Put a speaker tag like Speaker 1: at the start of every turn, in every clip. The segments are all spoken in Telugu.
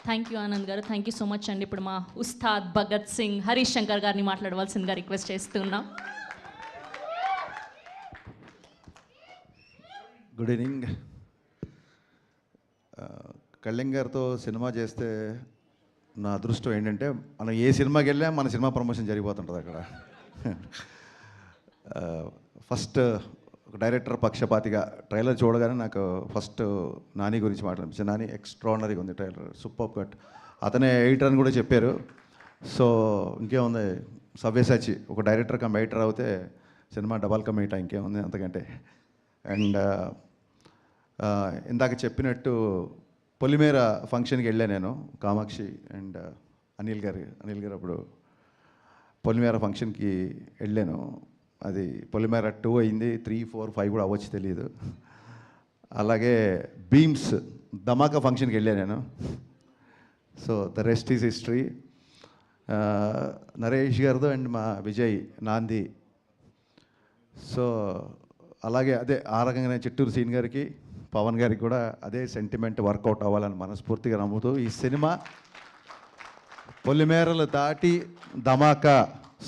Speaker 1: థ్యాంక్ యూ ఆనంద్ గారు, థ్యాంక్ యూ సో మచ్ అండి. ఇప్పుడు మా ఉస్తాద్ భగత్ సింగ్ హరీష్ శంకర్ గారిని మాట్లాడవలసిందిగా రిక్వెస్ట్ చేస్తున్నాం.
Speaker 2: Good evening. కళ్యాణ్ గారితో సినిమా చేస్తే నా అదృష్టం ఏంటంటే మనం ఏ సినిమాకి వెళ్ళా మన సినిమా ప్రమోషన్ జరిగిపోతుంటుంది అక్కడ. ఫస్ట్ ఒక డైరెక్టర్ పక్షపాతిగా ట్రైలర్ చూడగానే నాకు ఫస్ట్ నాని గురించి మాట్లాడించాను. నాని ఎక్స్ట్రాడినరీగా ఉంది ట్రైలర్, సూపర్ కట్. అతనే ఎడిటర్ అని కూడా చెప్పారు. సో ఇంకేముంది, సవ్యసాచి ఒక డైరెక్టర్ కమ్ ఎడిటర్ అవుతే సినిమా డబల్ కమ్ ఎయిటా, ఇంకేముంది అంతకంటే. అండ్ ఇందాక చెప్పినట్టు పొలిమేర ఫంక్షన్కి వెళ్ళా నేను, కామాక్షి అండ్ అనిల్ గారు అప్పుడు పొలిమేర ఫంక్షన్కి వెళ్ళాను. అది పొలిమేర 2 అయింది, 3, 4, 5 కూడా అవ్వచ్చు తెలియదు. అలాగే బీమ్స్ ధమాకా ఫంక్షన్కి వెళ్ళాను నేను. So the rest is history. Naresh గారితో అండ్ మా విజయ్ నాంది. సో అలాగే అదే ఆ రకంగానే చిట్టూరు సీన్ గారికి, పవన్ గారికి కూడా అదే సెంటిమెంట్ వర్కౌట్ అవ్వాలని మనస్ఫూర్తిగా నమ్ముతూ ఈ సినిమా పొలిమేరలు దాటి ధమాకా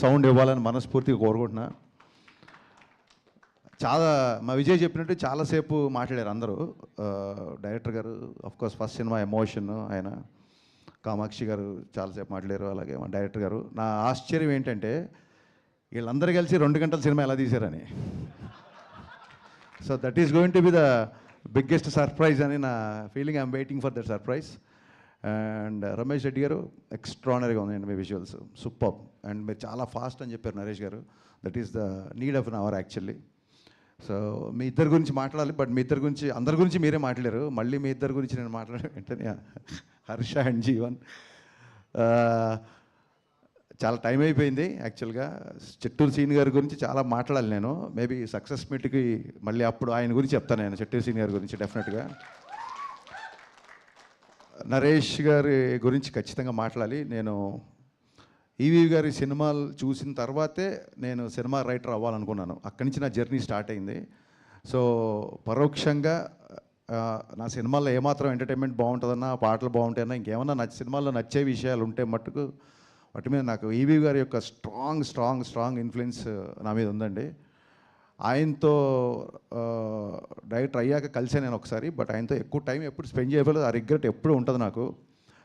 Speaker 2: సౌండ్ ఇవ్వాలని మనస్ఫూర్తిగా కోరుకుంటున్నా. చాలా మా విజయ్ చెప్పినట్టు చాలాసేపు మాట్లాడారు అందరూ. డైరెక్టర్ గారు కోర్స్ ఫస్ట్ సినిమా ఎమోషన్ ఆయన, కామాక్షి గారు చాలాసేపు మాట్లాడారు, అలాగే మా డైరెక్టర్ గారు. నా ఆశ్చర్యం ఏంటంటే వీళ్ళందరూ కలిసి 2 గంటల సినిమా ఎలా తీశారని. So that is going to be the biggest surprise అని నా ఫీలింగ్. I'm waiting for that surprise. And Ramesh Reddy గారు ఎక్స్ట్రానరీగా ఉన్నాయండి మీ విజువల్స్, సూపర్. అండ్ మీరు చాలా ఫాస్ట్ అని చెప్పారు నరేష్ గారు. That is the need of an hour actually. So మీ ఇద్దరి గురించి మాట్లాడాలి, బట్ మీ ఇద్దరి గురించి అందరి గురించి మీరే మాట్లాడారు. మళ్ళీ మీ ఇద్దరి గురించి నేను మాట్లాడే వెంటనే హర్ష అండ్ జీవన్. చాలా టైం అయిపోయింది యాక్చువల్గా. చిట్టూరు సీన్ గారి గురించి చాలా మాట్లాడాలి నేను. మేబీ సక్సెస్ మీట్కి మళ్ళీ అప్పుడు ఆయన గురించి చెప్తాను నేను, చిట్టూరు సీన్ గారి గురించి డెఫినెట్గా. నరేష్ గారి గురించి ఖచ్చితంగా మాట్లాడాలి. నేను ఈవీ గారి సినిమాలు చూసిన తర్వాతే నేను సినిమా రైటర్ అవ్వాలనుకున్నాను. అక్కడి నుంచి నా జర్నీ స్టార్ట్ అయింది. సో పరోక్షంగా నా సినిమాల్లో ఏమాత్రం ఎంటర్టైన్మెంట్ బాగుంటుందన్నా, పాటలు బాగుంటాయన్నా, ఇంకేమన్నా సినిమాల్లో నచ్చే విషయాలు ఉంటే మట్టుకు వాటి మీద నాకు ఈవీ గారి యొక్క స్ట్రాంగ్ ఇన్ఫ్లుయెన్స్ నా మీద ఉందండి. ఆయనతో డైరెక్టర్ అయ్యాక కలిసే నేను ఒకసారి, బట్ ఆయనతో ఎక్కువ టైం ఎప్పుడు స్పెండ్ చేయలేదు. ఆ రిగ్రెట్ ఎప్పుడు ఉంటుంది నాకు.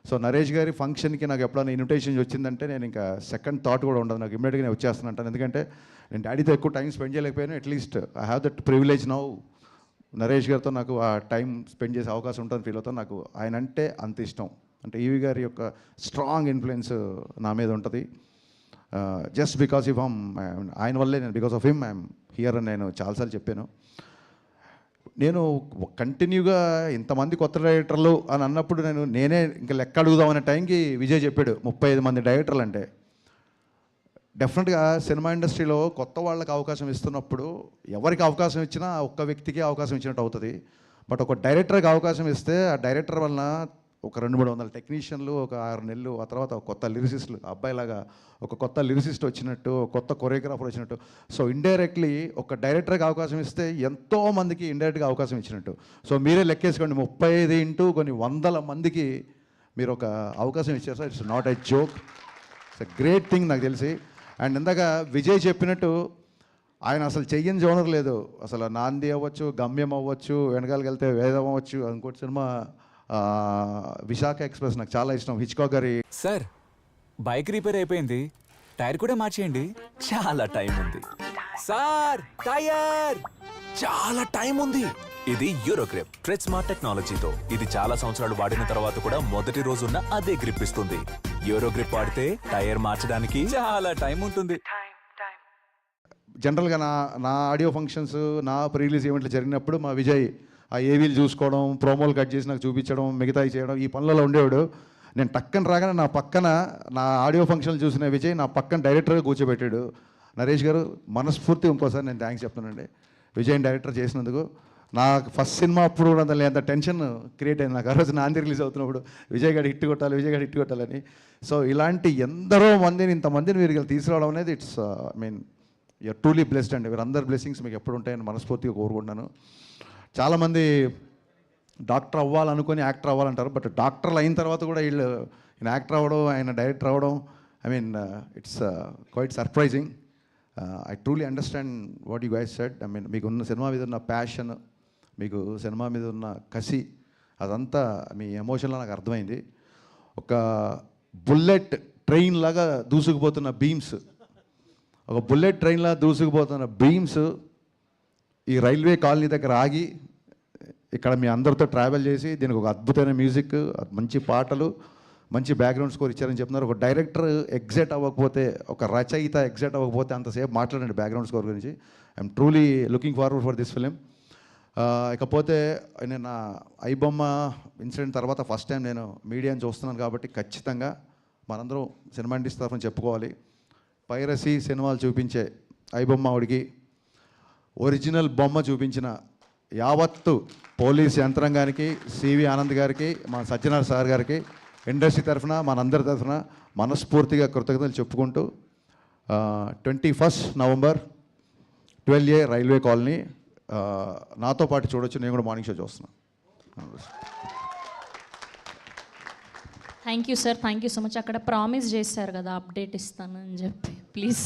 Speaker 2: సో నరేష్ గారి ఫంక్షన్కి నాకు ఎప్పుడైనా ఇన్విటేషన్ వచ్చిందంటే నేను ఇంకా సెకండ్ థాట్ కూడా ఉండదు నాకు, ఇమ్మీడియట్గా నేను వచ్చేస్తాను అంటాను. ఎందుకంటే నేను డాడీతో ఎక్కువ టైం స్పెండ్ చేయలేకపోయాను. At least I have that privilege now. Naresh గారితో నాకు ఆ టైం స్పెండ్ చేసే అవకాశం ఉంటుంది ఫీల్ అవుతాను. నాకు ఆయన అంటే అంత ఇష్టం. అంటే ఈవీ గారి యొక్క స్ట్రాంగ్ ఇన్ఫ్లుయెన్స్ నా మీద ఉంటుంది. జస్ట్ బికాస్ ఆఫ్ హిమ్, ఆయన వల్లే నేను, because of him I'm here అని నేను చాలాసార్లు చెప్పాను. నేను కంటిన్యూగా ఇంతమంది కొత్త డైరెక్టర్లు అని అన్నప్పుడు నేనే ఇంకా లెక్క అడుగుదామనే టైంకి విజయ్ చెప్పాడు 35 మంది డైరెక్టర్లు అంటే. డెఫినెట్గా సినిమా ఇండస్ట్రీలో కొత్త వాళ్ళకి అవకాశం ఇస్తున్నప్పుడు ఎవరికి అవకాశం ఇచ్చినా ఒక్క వ్యక్తికి అవకాశం ఇచ్చినట్టు అవుతుంది. బట్ ఒక డైరెక్టర్కి అవకాశం ఇస్తే ఆ డైరెక్టర్ వలన ఒక 200-300 టెక్నీషియన్లు, ఒక 6 నెలలు, ఆ తర్వాత ఒక కొత్త లిరిసిస్టులు, అబ్బాయిలాగా ఒక కొత్త లిరిసిస్ట్ వచ్చినట్టు, కొత్త కొరియోగ్రాఫర్ వచ్చినట్టు. సో ఇండైరెక్ట్లీ ఒక డైరెక్టర్కి అవకాశం ఇస్తే ఎంతోమందికి ఇండైరెక్ట్గా అవకాశం ఇచ్చినట్టు. సో మీరే లెక్కేసుకోండి, 35 ఇంటూ కొన్ని వందల మందికి మీరు ఒక అవకాశం ఇచ్చారు sir. It's not a joke, it's a great thing నాకు తెలిసి. అండ్ ఇందాక విజయ్ చెప్పినట్టు ఆయన అసలు చెయ్యని జోనర్ లేదు. అసలు నాంది అవ్వచ్చు, గమ్యం అవ్వచ్చు, వెనకాలకి వెళ్తే వేదం అవ్వచ్చు, ఇంకోటి సినిమా విశాఖ ఎక్స్ప్రెస్ నాకు చాలా ఇష్టం, హిచ్కాక్ గారి.
Speaker 3: సార్ బైక్ రిపేర్ అయిపోయింది, టైర్ కూడా మార్చేయండి. చాలా టైం ఉంది సార్, టైర్ చాలా టైం ఉంది. ఇది యూరోగ్రిప్ ట్రెడ్ స్మార్ట్ టెక్నాలజీతో. ఇది చాలా సంవత్సరాలు వాడిన తర్వాత కూడా మొదటి రోజున్న అదే గ్రిప్ ఇస్తుంది. యూరోగ్రిప్ వాడితే టైర్ మార్చడానికి చాలా టైం ఉంటుంది.
Speaker 2: జనరల్గా నా ఆడియో ఫంక్షన్స్, నా ప్రీ రిలీజ్ ఈవెంట్లు జరిగినప్పుడు మా విజయ్ ఆ ఏవీలు చూసుకోవడం, ప్రోమోలు కట్ చేసి నాకు చూపించడం, మిగతాయి చేయడం, ఈ పనులలో ఉండేవాడు. నేను టక్కన రాగానే నా పక్కన నా ఆడియో ఫంక్షన్లు చూసిన విజయ్ నా పక్కన డైరెక్టర్గా కూర్చోబెట్టాడు. నరేష్ గారు మనస్ఫూర్తి ఇంకోసారి నేను థ్యాంక్స్ చెప్తానండి విజయ్ డైరెక్టర్ చేసినందుకు. నాకు ఫస్ట్ సినిమా అప్పుడు కూడా అంత టెన్షన్ క్రియేట్ అయింది నాకు. ఆ రోజు నాంది రిలీజ్ అవుతున్నప్పుడు విజయ్ గారు హిట్ కొట్టాలని. సో ఇలాంటి ఎందరో మందిని, ఇంతమందిని మీరు తీసుకురావడం అనేది ఇట్స్ యూఆర్ ట్రూలీ బ్లెస్డ్ అండి. వీరందరి బ్లెస్సింగ్స్ మీకు ఎప్పుడు ఉంటాయని మనస్ఫూర్తిగా కోరుకుంటున్నాను. చాలామంది డాక్టర్ అవ్వాలనుకొని యాక్టర్ అవ్వాలంటారు, బట్ డాక్టర్లు అయిన తర్వాత కూడా వీళ్ళు ఈయన యాక్టర్ అవ్వడం, ఆయన డైరెక్టర్ అవ్వడం, I mean it's quite surprising. I truly understand what you guys said. I mean మీకున్న సినిమా మీద ఉన్న ప్యాషన్, మీకు సినిమా మీద ఉన్న కసి, అదంతా మీ ఎమోషన్లో నాకు అర్థమైంది. ఒక బుల్లెట్ ట్రైన్ లాగా దూసుకుపోతున్న బీమ్స్, ఒక బుల్లెట్ ట్రైన్లా దూసుకుపోతున్న బీమ్స్ ఈ రైల్వే కాలనీ దగ్గర ఆగి ఇక్కడ మీ అందరితో ట్రావెల్ చేసి దీనికి ఒక అద్భుతమైన మ్యూజిక్, మంచి పాటలు, మంచి బ్యాక్గ్రౌండ్ స్కోర్ ఇచ్చారని చెప్తున్నారు. ఒక డైరెక్టర్ ఎగ్జైట్ అవ్వకపోతే, ఒక రచయిత ఎగ్జైట్ అవ్వకపోతే అంతసేపు మాట్లాడండి బ్యాక్గ్రౌండ్ స్కోర్ గురించి. I'm truly looking forward for this film. ఇకపోతే నేను నా ఐబొమ్మ ఇన్సిడెంట్ తర్వాత ఫస్ట్ టైం నేను మీడియాని చూస్తున్నాను కాబట్టి ఖచ్చితంగా మనందరం సినిమా ఇండస్ట్రీ తరఫున చెప్పుకోవాలి. పైరసీ సినిమాలు చూపించే ఐబొమ్మ ఆవిడికి, ఒరిజినల్ బొమ్మ చూపించిన యావత్తు పోలీస్ యంత్రాంగానికి, సివి ఆనంద్ గారికి, మా సత్యనారాయణ సార్ గారికి, ఇండస్ట్రీ తరఫున మనందరి తరఫున మనస్ఫూర్తిగా కృతజ్ఞతలు చెప్పుకుంటూ 21 నవంబర్ 12A రైల్వే కాలనీ నాతో పాటు చూడొచ్చు. నేను కూడా మార్నింగ్ షో చూస్తున్నాను.
Speaker 1: Thank you sir, thank you so much. అక్కడ ప్రామిస్ చేశారు కదా అప్డేట్ ఇస్తానని చెప్పి, ప్లీజ్.